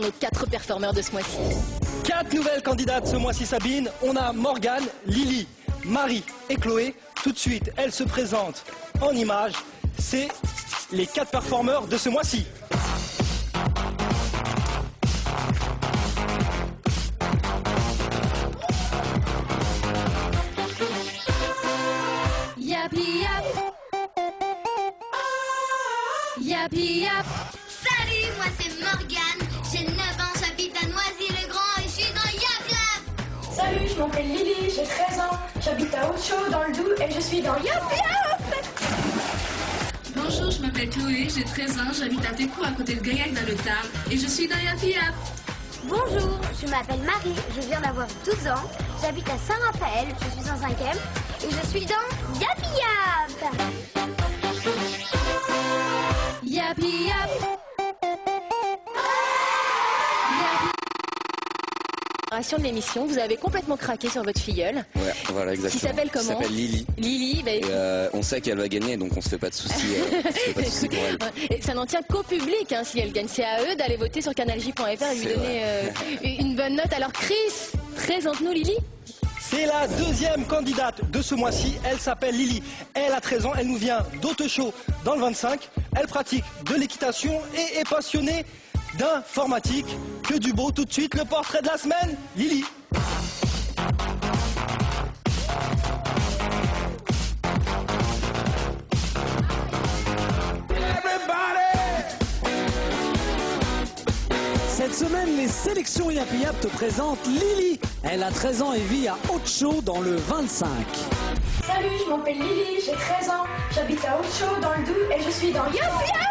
Nos 4 performeurs de ce mois-ci. 4 nouvelles candidates ce mois-ci, Sabine. On a Morgane, Lily, Marie et Chloé. Tout de suite, elles se présentent en images. C'est les 4 performeurs de ce mois-ci. Yapi yap. Yapi yap. Salut, moi c'est Morgane, j'ai 9 ans, j'habite à Noisy-le-Grand et je suis dans Yap Yap. Salut, je m'appelle Lily, j'ai 13 ans, j'habite à Haute-Chaux dans le Doubs et je suis dans Yap Yap. Bonjour, je m'appelle Chloé, j'ai 13 ans, j'habite à Técou à côté de Gaillac dans le Tarn et je suis dans Yapi Yap. Bonjour, je m'appelle Marie, je viens d'avoir 12 ans, j'habite à Saint-Raphaël, je suis en 5e et je suis dans Yapi Yap. Yapi yap. De l'émission, vous avez complètement craqué sur votre filleule. Ouais, voilà, exactement. Qui s'appelle comment? Qui s'appelle Lily. Lily, bah, on sait qu'elle va gagner, donc on se fait pas de soucis. Pour elle. Et ça n'en tient qu'au public, hein, si elle gagne. C'est à eux d'aller voter sur canalj.fr et lui donner une bonne note. Alors Chris, présente-nous Lily. C'est la deuxième candidate de ce mois-ci. Elle s'appelle Lily. Elle a 13 ans. Elle nous vient d'Haute-Chaux dans le 25. Elle pratique de l'équitation et est passionnée d'informatique. Que du beau. Tout de suite, le portrait de la semaine. Lily. Cette semaine, les sélections Yapi Yap te présentent Lily. Elle a 13 ans et vit à Haute-Chaux dans le 25. Salut, je m'appelle Lily, j'ai 13 ans, j'habite à Haute-Chaux dans le Doubs et je suis dans Yap Yap.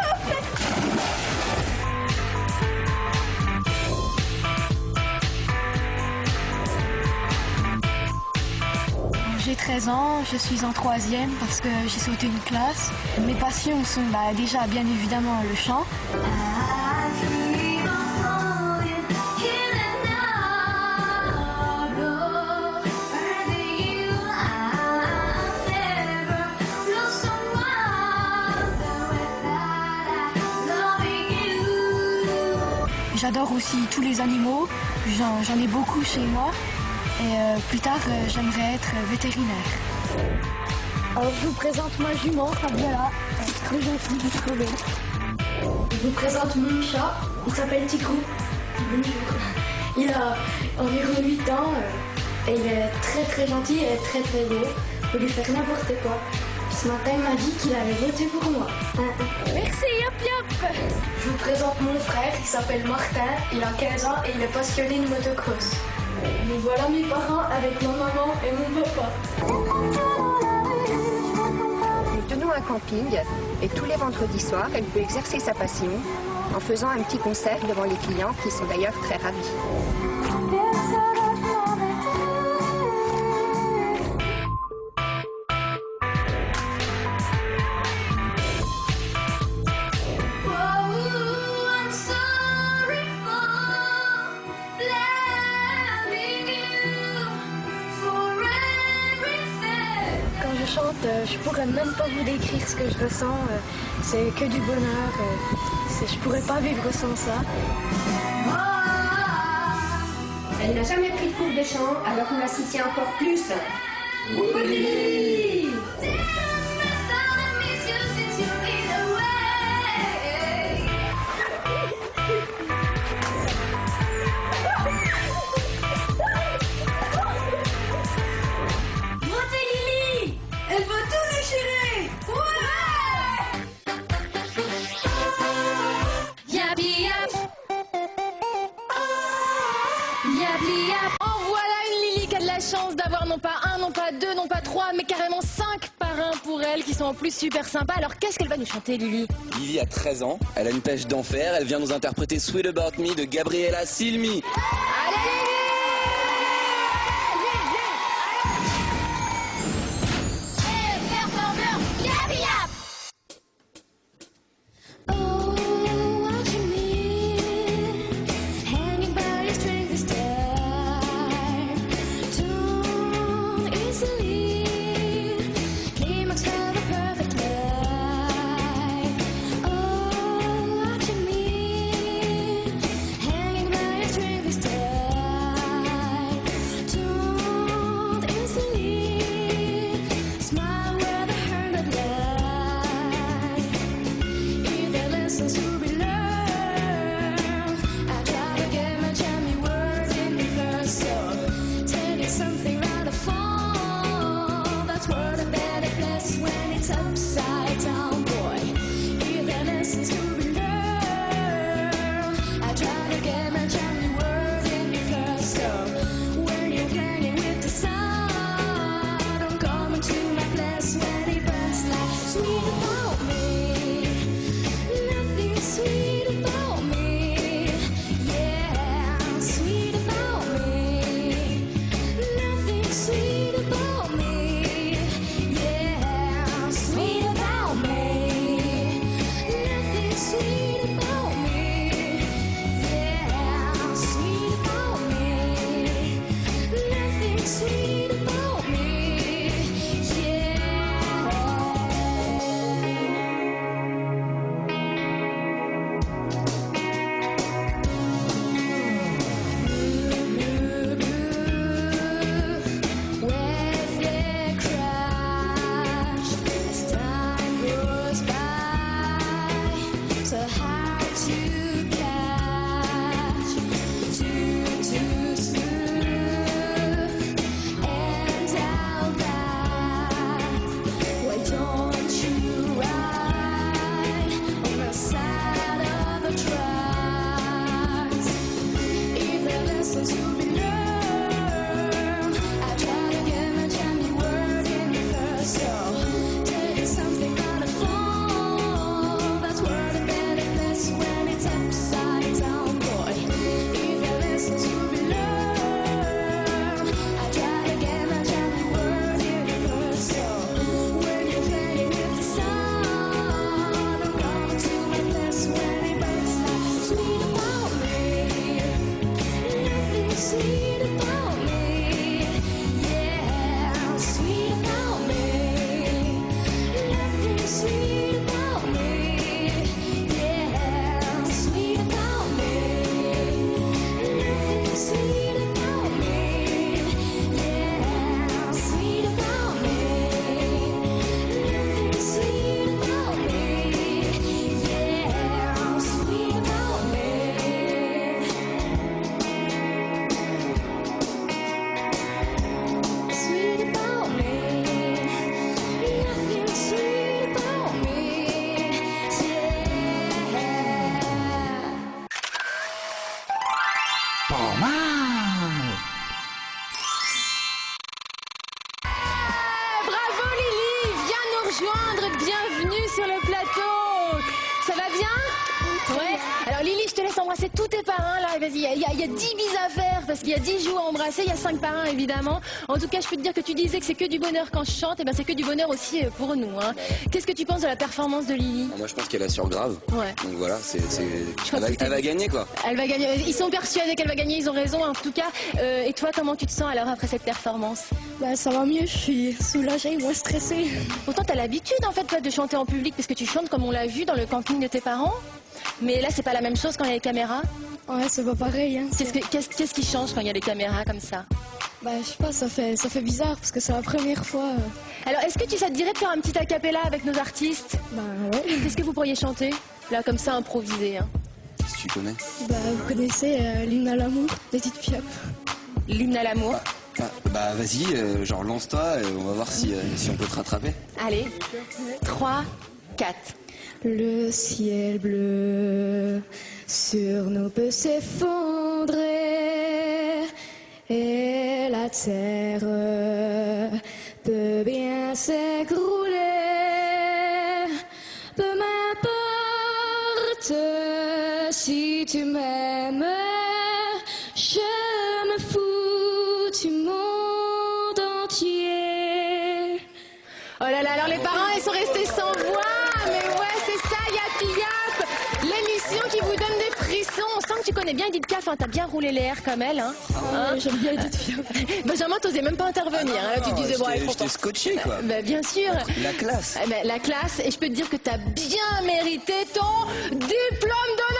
J'ai 13 ans, je suis en 3e parce que j'ai sauté une classe. Mes passions sont déjà bien évidemment le chant. J'adore aussi tous les animaux, j'en ai beaucoup chez moi. Et plus tard, j'aimerais être vétérinaire. Alors je vous présente ma jument, Fabiola. Elle est trop gentille, trop belle. Je vous présente mon chat, il s'appelle Ticou. Bonjour. Il a environ 8 ans et il est très gentil et très beau. Je peux lui faire n'importe quoi. Ce matin, il m'a dit qu'il allait voter pour moi. Merci, Yap Yap. Je vous présente mon frère, il s'appelle Martin, il a 15 ans et il est passionné de motocross. Nous voilà mes parents avec ma maman et mon papa. Nous tenons un camping et tous les vendredis soirs, elle peut exercer sa passion en faisant un petit concert devant les clients qui sont d'ailleurs très ravis. Je pourrais même pas vous décrire ce que je ressens. C'est que du bonheur. Je pourrais pas vivre sans ça. Elle n'a jamais pris de cours de chant, alors on la soutient encore plus. Oui. Elle va tout déchirer. Yapi yap. Yapi yap. En voilà une Lily qui a de la chance d'avoir non pas 1, non pas 2, non pas 3, mais carrément 5 parrains pour elle qui sont en plus super sympas. Alors qu'est-ce qu'elle va nous chanter, Lily? Lily a 13 ans, elle a une pêche d'enfer, elle vient nous interpréter Sweet About Me de Gabriela Cilmi. Allez Lily! Hanging Pas mal. Bravo Lily, viens nous rejoindre, bienvenue sur le plateau. Ça va bien? Ouais. Alors Lily, je te laisse embrasser tous tes parrains là. Vas-y, il y a 10 bises à faire parce qu'il y a 10 joues à embrasser, il y a 5 parrains évidemment. En tout cas, je peux te dire que tu disais que c'est que du bonheur quand je chante, et ben c'est que du bonheur aussi pour nous. Hein. Qu'est-ce que tu penses de la performance de Lily? Moi je pense qu'elle assure grave. Ouais. Donc voilà, elle va gagner quoi. Elle va gagner. Ils sont persuadés qu'elle va gagner, ils ont raison en tout cas. Et toi, comment tu te sens alors après cette performance? Bah, ça va mieux, je suis soulagée, moins stressée. Pourtant, t'as l'habitude en fait toi, de chanter en public parce que tu chantes comme on l'a vu dans le camping de tes parents. Mais là, c'est pas la même chose quand il y a les caméras. Ouais, c'est pas pareil. Hein, Qu'est-ce qui change quand il y a les caméras comme ça? Bah, je sais pas, ça fait bizarre parce que c'est la première fois. Alors, est-ce que ça te dirait de faire un petit acapella avec nos artistes? Bah ouais. Qu'est-ce que vous pourriez chanter? Là, comme ça, improvisé. Hein. Qu'est-ce que tu connais? Bah, vous connaissez l'hymne à l'amour d'Edith Piaf. L'hymne à l'amour? Bah vas-y, genre lance-toi, on va voir si on peut te rattraper. Allez, 3, 4. Le ciel bleu sur nous peut s'effondrer et la terre peut bien s'écrouler. Peu m'importe si tu m'aimes, je me fous du monde entier. Oh là là, alors les parents, ils sont restés sans voix. Mais ouais, c'est ça, Yapi Yap, l'émission qui vous donne des frissons. On sent que tu connais bien Edith Piaf, hein, t'as bien roulé les airs comme elle. Hein. Ouais, j'aime bien Edith Piaf. Benjamin, t'osais même pas intervenir. Hein, là, tu disais, bon, allez, j'étais scotché quoi. Bah, bien sûr. La classe. La classe, et je peux te dire que t'as bien mérité ton diplôme d'honneur.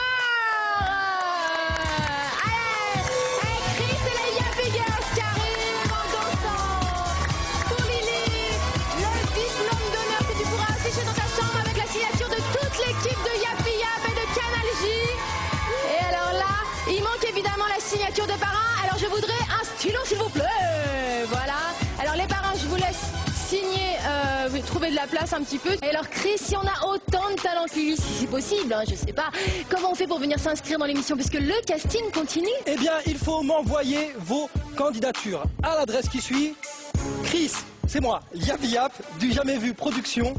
Signature de parrain, alors je voudrais un stylo s'il vous plaît. Voilà, alors les parrains, je vous laisse signer, trouver de la place un petit peu. Et alors Chris, si on a autant de talent que Lily, si c'est possible, hein, je sais pas, comment on fait pour venir s'inscrire dans l'émission puisque le casting continue? Eh bien, il faut m'envoyer vos candidatures à l'adresse qui suit. Chris, c'est moi, Yapi Yap, du Jamais Vu Production,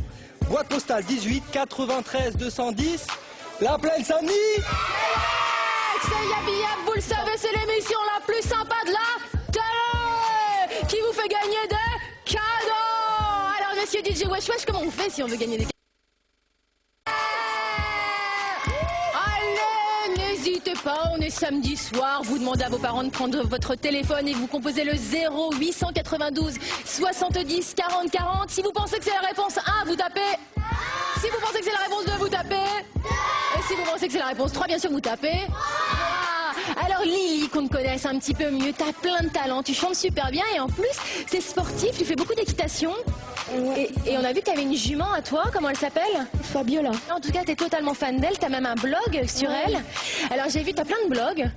boîte postale 18 93 210, La Plaine Saint-Denis. C'est Yapi Yap, vous le savez, c'est l'émission la plus sympa de la télé qui vous fait gagner des cadeaux. Alors, monsieur DJ Wesh Wesh, comment on fait si on veut gagner des cadeaux? Allez, n'hésitez pas, on est samedi soir, vous demandez à vos parents de prendre votre téléphone et vous composez le 0892 70 40 40. Si vous pensez que c'est la réponse 1, vous tapez. Si vous pensez que c'est la réponse 2, vous tapez. Et si vous pensez que c'est la réponse 3, bien sûr, vous tapez. Alors Lily, qu'on te connaisse un petit peu mieux, t'as plein de talent, tu chantes super bien et en plus, t'es sportif, tu fais beaucoup d'équitation. Ouais. Et on a vu que t'avais une jument à toi, comment elle s'appelle? Fabiola. En tout cas, t'es totalement fan d'elle, t'as même un blog sur elle. Alors j'ai vu, t'as plein de blogs.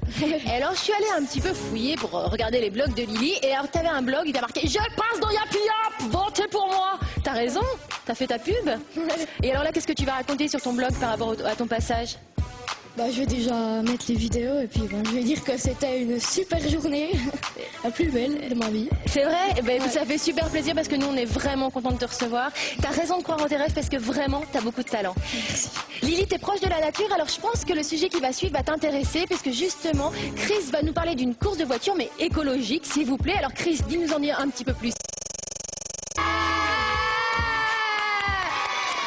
Et alors je suis allée un petit peu fouiller pour regarder les blogs de Lily. Et alors t'avais un blog, il t'a marqué « Je passe dans Yapi Yap, votez pour moi !» T'as raison, t'as fait ta pub. Et alors là, qu'est-ce que tu vas raconter sur ton blog par rapport à ton passage? Bah, je vais déjà mettre les vidéos et puis bon, je vais dire que c'était une super journée, la plus belle de ma vie. C'est vrai? Eh ben, écoute, ça fait super plaisir parce que nous, on est vraiment contents de te recevoir. T'as raison de croire en tes rêves parce que vraiment, t'as beaucoup de talent. Merci. Lily, t'es proche de la nature, alors je pense que le sujet qui va suivre va t'intéresser parce que justement, Chris va nous parler d'une course de voiture, mais écologique, s'il vous plaît. Alors Chris, dis-nous en dire un petit peu plus.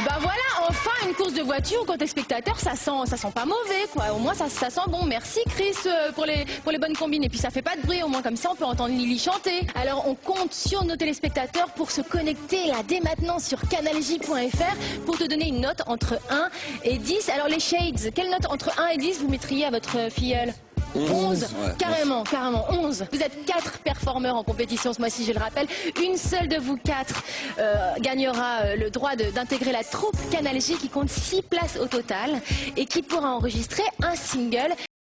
Bah voilà, enfin une course de voiture, quand t'es spectateur, ça sent pas mauvais quoi. Au moins ça sent bon. Merci Chris pour les bonnes combines. Et puis ça fait pas de bruit, au moins comme ça on peut entendre Lily chanter. Alors on compte sur nos téléspectateurs pour se connecter là dès maintenant sur canalj.fr pour te donner une note entre 1 et 10. Alors les Shades, quelle note entre 1 et 10 vous mettriez à votre filleule? 11, ouais, carrément, 11. Vous êtes 4 performeurs en compétition ce mois-ci, je le rappelle. Une seule de vous 4 gagnera le droit d'intégrer la troupe Canal J qui compte 6 places au total et qui pourra enregistrer un single.